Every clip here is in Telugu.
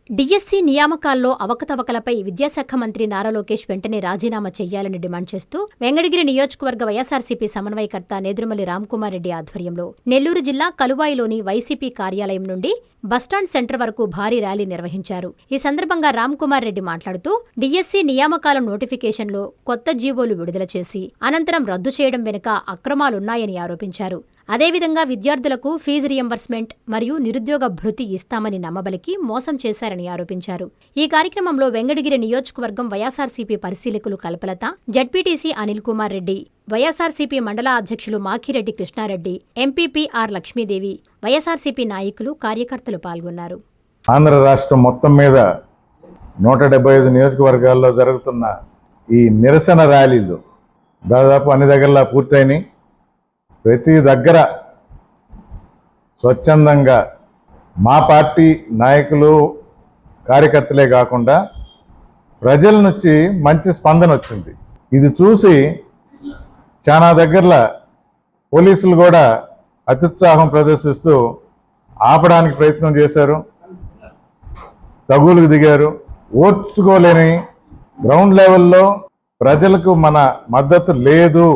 డిఎస్సి నియామకాల్లో అవకతవకలపై విద్యాశాఖ మంత్రి నారా లోకేష్ వెంటనే రాజీనామా చేయాలని డిమాండ్ చేస్తూ వెంకటగిరి నియోజకవర్గ వైఎస్సార్సీపీ సమన్వయకర్త నేదురుమల్లి రామ్కుమార్ రెడ్డి ఆధ్వర్యంలో నెల్లూరు జిల్లా కలువాయిలోని వైసీపీ కార్యాలయం నుండి బస్టాండ్ సెంటర్ వరకు భారీ ర్యాలీ నిర్వహించారు. ఈ సందర్భంగా రామ్కుమార్ రెడ్డి మాట్లాడుతూ డిఎస్సి నియామకాల నోటిఫికేషన్లో కొత్త జీవోలు విడుదల చేసి అనంతరం రద్దు చేయడం వెనుక అక్రమాలున్నాయని ఆరోపించారు. అదేవిధంగా విద్యార్థులకు ఫీజు రియంబర్స్మెంట్ మరియు నిరుద్యోగ భృతి ఇస్తామని నమ్మబలికి మోసం చేశారని ఆరోపించారు. ఈ కార్యక్రమంలో వెంకటగిరి నియోజకవర్గం వైఎస్సార్సీపీ పరిశీలకులు కల్పలత, జడ్పీటీసీ అనిల్ కుమార్ రెడ్డి, వైఎస్సార్సీపీ మండల అధ్యక్షులు మాఖిరెడ్డి కృష్ణారెడ్డి, ఎంపీపీ ఆర్ లక్ష్మీదేవి, వైఎస్సార్సీపీ నాయకులు, కార్యకర్తలు పాల్గొన్నారు. ఆంధ్ర రాష్ట్రం మొత్తం మీద 175 నియోజకవర్గాల్లో జరుగుతున్న ఈ నిరసన ర్యాలీలు దాదాపు అన్ని దగ్గరలా పూర్తయినాయి. ప్రతి దగ్గర స్వచ్ఛందంగా మా పార్టీ నాయకులు కార్యకర్తలే కాకుండా ప్రజల నుంచి మంచి స్పందన వచ్చింది. ఇది చూసి చాలా దగ్గరలో పోలీసులు కూడా అత్యుత్సాహం ప్రదర్శిస్తూ ఆపడానికి ప్రయత్నం చేశారు, తగులుకు దిగారు. ఓర్చుకోలేని గ్రౌండ్ లెవెల్లో ప్రజలకు మన మద్దతు లేదు,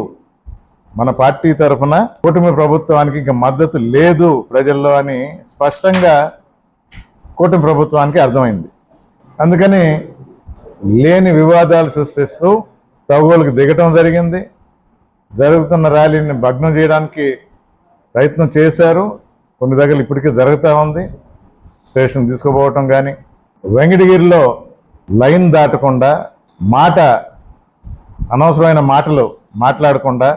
మన పార్టీ తరఫున కూటమి ప్రభుత్వానికి ఇంకా మద్దతు లేదు ప్రజల్లో అని స్పష్టంగా కూటమి ప్రభుత్వానికి అర్థమైంది. అందుకని లేని వివాదాలు సృష్టిస్తూ తగులుకు దిగటం జరిగింది. జరుగుతున్న ర్యాలీని భగ్నం చేయడానికి ప్రయత్నం చేశారు. కొన్ని దగ్గర ఇప్పటికీ జరుగుతూ ఉంది. స్టేషన్ తీసుకుపోవటం కానీ, వెంకటగిరిలో లైన్ దాటకుండా అనవసరమైన మాటలు మాట్లాడకుండా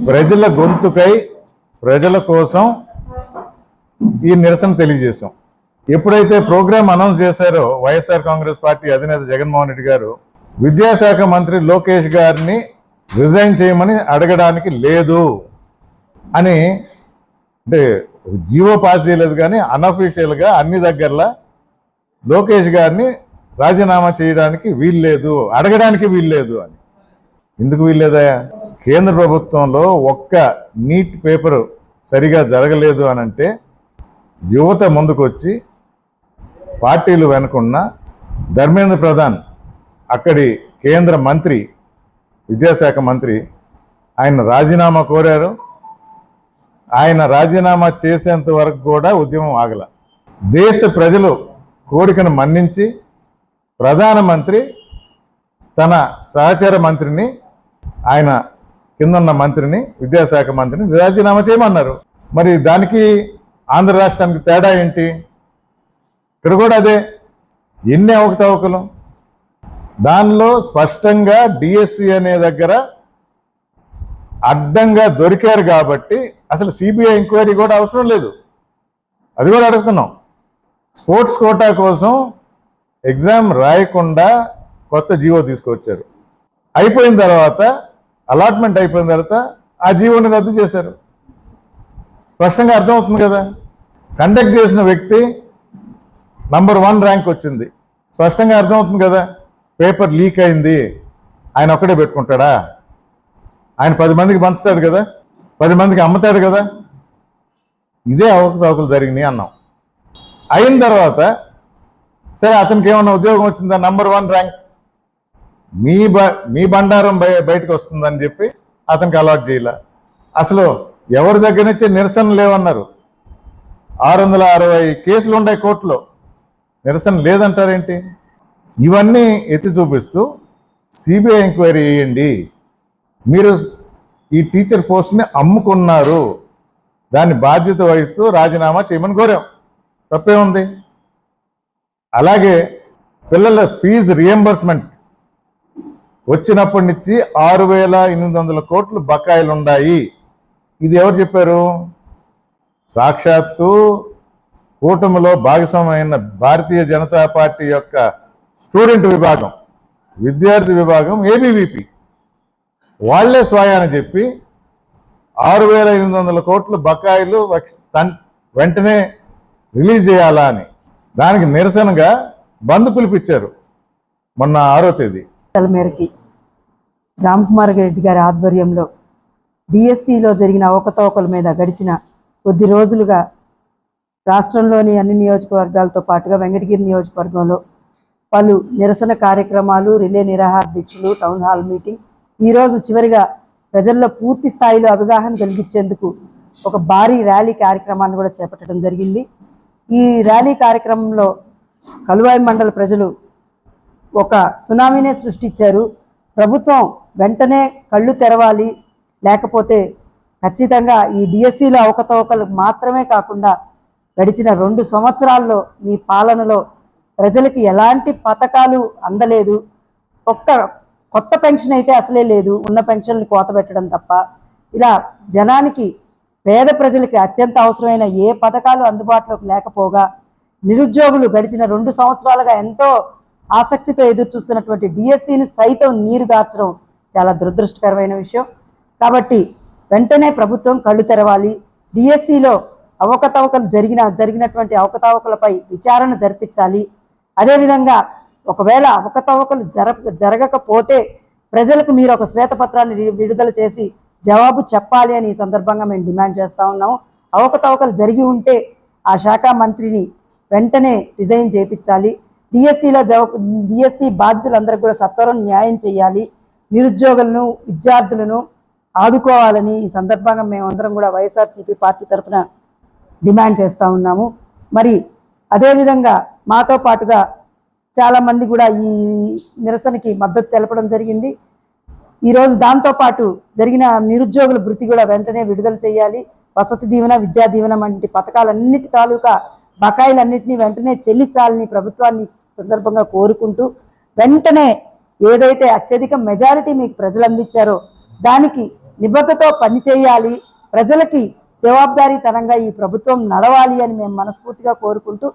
ప్రజల గొంతుకై ప్రజల కోసం ఈ నిరసన తెలియజేశాం. ఎప్పుడైతే ప్రోగ్రాం అనౌన్స్ చేశారో వైఎస్ఆర్ కాంగ్రెస్ పార్టీ అధినేత జగన్మోహన్ రెడ్డి గారు విద్యాశాఖ మంత్రి లోకేష్ గారిని రిజైన్ చేయమని అడగడానికి లేదు అని, అంటే జీవో పాస్ చేయలేదు కానీ అన్అఫీషియల్గా అన్ని దగ్గరలా లోకేష్ గారిని రాజీనామా చేయడానికి వీల్లేదు, అడగడానికి వీల్లేదు అని. ఎందుకు వీల్లేదా? కేంద్ర ప్రభుత్వంలో ఒక్క నీట్ పేపరు సరిగా జరగలేదు అని అంటే యువత ముందుకొచ్చి పార్టీలు వెనుకున్న ధర్మేంద్ర ప్రధాన్ అక్కడి కేంద్ర మంత్రి, విద్యాశాఖ మంత్రి, ఆయన రాజీనామా కోరారు. ఆయన రాజీనామా చేసేంత వరకు కూడా ఉద్యమం ఆగల. దేశ ప్రజలు కోరికను మన్నించి ప్రధానమంత్రి తన సహచర మంత్రిని, ఆయన కిందన్న మంత్రిని, విద్యాశాఖ మంత్రిని రాజీనామా చేయమన్నారు. మరి దానికి ఆంధ్ర రాష్ట్రానికి తేడా ఏంటి? ఇక్కడ కూడా అదే, ఎన్ని అవకతవకలు. దానిలో స్పష్టంగా డిఎస్సి అనే దగ్గర అడ్డంగా దొరికారు కాబట్టి అసలు సిబిఐ ఎంక్వైరీ కూడా అవసరం లేదు. అది కూడా అడుగుతున్నాం. స్పోర్ట్స్ కోటా కోసం ఎగ్జామ్ రాయకుండా కొత్త జీవో తీసుకొచ్చారు. అయిపోయిన తర్వాత, అలాట్మెంట్ అయిపోయిన తర్వాత ఆ జీవోని రద్దు చేశారు. స్పష్టంగా అర్థమవుతుంది కదా. కండక్ట్ చేసిన వ్యక్తి నంబర్ 1 ర్యాంక్ వచ్చింది. స్పష్టంగా అర్థమవుతుంది కదా. పేపర్ లీక్ అయింది, ఆయన ఒక్కడే పెట్టుకుంటాడా? ఆయన 10 మందికి పంచుతాడు కదా, 10 మందికి అమ్ముతాడు కదా. ఇదే అవకతవకలు జరిగినాయి అన్నాం. అయిన తర్వాత సరే, అతనికి ఏమన్నా ఉద్యోగం వచ్చిందా? నంబర్ 1 ర్యాంక్, మీ బండారం బయటకు వస్తుందని చెప్పి అతనికి అలాట్ చేయాల. అసలు ఎవరి దగ్గర నుంచి నిరసన లేవన్నారు. 660 కేసులు ఉన్నాయి కోర్టులో, నిరసన లేదంటారేంటి? ఇవన్నీ ఎత్తి చూపిస్తూ సిబిఐ ఎంక్వైరీ చేయండి, మీరు ఈ టీచర్ పోస్ట్ని అమ్ముకున్నారు, దాన్ని బాధ్యత వహిస్తూ రాజీనామా చేయమని కోరాం. తప్పే ఉంది. అలాగే పిల్లల ఫీజు రియంబర్స్మెంట్ వచ్చినప్పటి నుంచి 6,800 కోట్లు బకాయిలు ఉన్నాయి. ఇది ఎవరు చెప్పారు? సాక్షాత్తు కూటమిలో భాగస్వామైన భారతీయ జనతా పార్టీ యొక్క స్టూడెంట్ విభాగం, విద్యార్థి విభాగం, ఏబీవీపీ వాళ్లే స్వయాన చెప్పి 6,800 కోట్ల బకాయిలు వెంటనే రిలీజ్ చేయాలా అని. దానికి నిరసనగా బంద్ పిలిపించారు మొన్న 6వ తేదీ. మేరకి రామ్కుమార్ రెడ్డి గారి ఆధ్వర్యంలో డిఎస్సిలో జరిగిన అవకతవకల మీద గడిచిన కొద్ది రోజులుగా రాష్ట్రంలోని అన్ని నియోజకవర్గాలతో పాటుగా వెంకటగిరి నియోజకవర్గంలో పలు నిరసన కార్యక్రమాలు, రిలే నిరాహార దీక్షలు, టౌన్ హాల్ మీటింగ్, ఈరోజు చివరిగా ప్రజల్లో పూర్తి స్థాయిలో అవగాహన కలిగించేందుకు ఒక భారీ ర్యాలీ కార్యక్రమాన్ని కూడా చేపట్టడం జరిగింది. ఈ ర్యాలీ కార్యక్రమంలో కలువాయి మండల ప్రజలు ఒక సునామీనే సృష్టించారు. ప్రభుత్వం వెంటనే కళ్ళు తెరవాలి, లేకపోతే ఖచ్చితంగా ఈ డిఎస్సిలో అవకతవకలు మాత్రమే కాకుండా గడిచిన 2 సంవత్సరాల్లో మీ పాలనలో ప్రజలకి ఎలాంటి పథకాలు అందలేదు. కొత్త పెన్షన్ అయితే అసలే లేదు, ఉన్న పెన్షన్లు కోత పెట్టడం తప్ప. ఇలా జనానికి, పేద ప్రజలకి అత్యంత అవసరమైన ఏ పథకాలు అందుబాటులోకి లేకపోగా నిరుద్యోగులు గడిచిన 2 సంవత్సరాలుగా ఎంతో ఆసక్తితో ఎదురు చూస్తున్నటువంటి డిఎస్సిని సైతం నీరుగార్చడం చాలా దురదృష్టకరమైన విషయం. కాబట్టి వెంటనే ప్రభుత్వం కళ్ళు తెరవాలి. డిఎస్సిలో అవకతవకలు జరిగినటువంటి అవకతవకలపై విచారణ జరిపించాలి. అదేవిధంగా ఒకవేళ అవకతవకలు జరగకపోతే ప్రజలకు మీరు ఒక శ్వేతపత్రాన్ని విడుదల చేసి జవాబు చెప్పాలి అని ఈ సందర్భంగా మేము డిమాండ్ చేస్తూ ఉన్నాము. అవకతవకలు జరిగి ఉంటే ఆ శాఖ మంత్రిని వెంటనే రిజైన్ చేయించాలి. డిఎస్సి బాధితులందరికీ కూడా సత్వరం న్యాయం చేయాలి. నిరుద్యోగులను, విద్యార్థులను ఆదుకోవాలని ఈ సందర్భంగా మేమందరం కూడా వైఎస్ఆర్సీపీ పార్టీ తరఫున డిమాండ్ చేస్తూ ఉన్నాము. మరి అదేవిధంగా మాతో పాటుగా చాలామంది కూడా ఈ నిరసనకి మద్దతు తెలపడం జరిగింది. ఈరోజు దాంతోపాటు జరిగిన నిరుద్యోగుల భృతి కూడా వెంటనే విడుదల చేయాలి. వసతి దీవెన, విద్యా దీవెన వంటి పథకాలన్నిటి తాలూకా బకాయిలన్నింటినీ వెంటనే చెల్లించాలని ప్రభుత్వాన్ని సందర్భంగా కోరుకుంటూ, వెంటనే ఏదైతే అత్యధిక మెజారిటీ మీకు ప్రజలు అందించారో దానికి నిబద్ధతతో పనిచేయాలి. ప్రజలకి జవాబుదారీతనంగా ఈ ప్రభుత్వం నడవాలి అని మేము మనస్ఫూర్తిగా కోరుకుంటూ,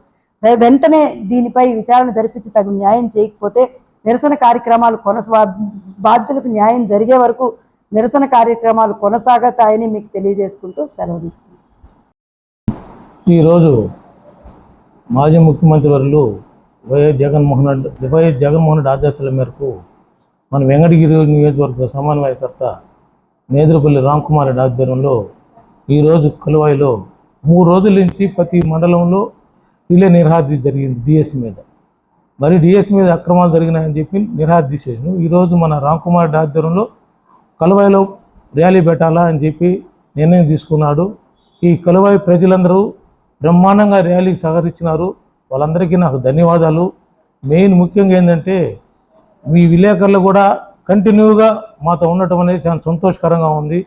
వెంటనే దీనిపై విచారణ జరిపించి తగు న్యాయం చేయకపోతే నిరసన కార్యక్రమాలు బాధితులకు న్యాయం జరిగే వరకు నిరసన కార్యక్రమాలు కొనసాగుతాయని మీకు తెలియజేసుకుంటూ సెలవు తీసుకుంటాం. ఈరోజు మాజీ ముఖ్యమంత్రి వర్యులు వైఎస్ జగన్మోహన్ రెడ్డి ఆదేశాల మేరకు మన వెంకటగిరి నియోజకవర్గ సమన్వయకర్త నేదురుపల్లి రామ్కుమార్ రెడ్డి ఆధ్వర్యంలో ఈరోజు కలువాయిలో 3 రోజుల నుంచి ప్రతి మండలంలో రిలే నిరాహార జరిగింది డిఎస్సి మీద. మరి డిఎస్సి మీద అక్రమాలు జరిగినాయని చెప్పి నిరాహార చేసాను. ఈరోజు మన రామ్కుమార్ రెడ్డి ఆధ్వర్యంలో కలువాయిలో ర్యాలీ పెట్టాలా అని చెప్పి నిర్ణయం తీసుకున్నాడు. ఈ కలువాయి ప్రజలందరూ బ్రహ్మాండంగా ర్యాలీకి సహకరించినారు. వాళ్ళందరికీ నాకు ధన్యవాదాలు. మెయిన్ ముఖ్యంగా ఏంటంటే మీ విలేకరులు కూడా కంటిన్యూగా మాతో ఉండటం అనేది చాలా సంతోషకరంగా ఉంది.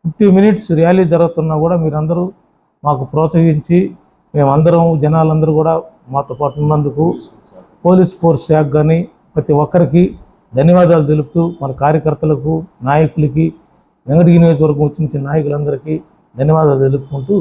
50 మినిట్స్ ర్యాలీ జరుగుతున్నా కూడా మీరందరూ మాకు ప్రోత్సహించి మేమందరం జనాలందరూ కూడా మాతో పాటు ఉన్నందుకు పోలీస్ ఫోర్స్ శాఖ కానీ ప్రతి ఒక్కరికి ధన్యవాదాలు తెలుపుతూ, మన కార్యకర్తలకు, నాయకులకి, వెంకటగిరి నియోజకవర్గం వచ్చిన నాయకులందరికీ ధన్యవాదాలు తెలుపుకుంటూ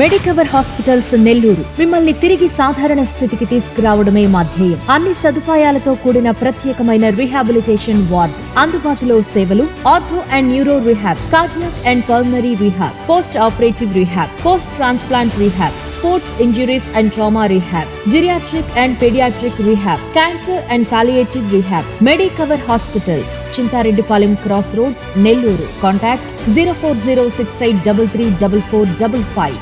మెడికవర్ హాస్పిటల్స్ నెల్లూరు మిమ్మల్ని తిరిగి సాధారణ స్థితికి తీసుకురావడమే మా ధ్యేయం. అన్ని సదుపాయాలతో కూడిన ప్రత్యేకమైన రీహాబిలిటేషన్ వార్డ్, అందుబాటులో సేవలు ortho and neuro rehab, cardiac and pulmonary rehab, post operative rehab, post transplant rehab, sports injuries and trauma rehab, geriatric and paediatric rehab, cancer and palliative rehab. Medicover hospitals, Chintareddypalem cross roads, Nellore. Contact 04068334455.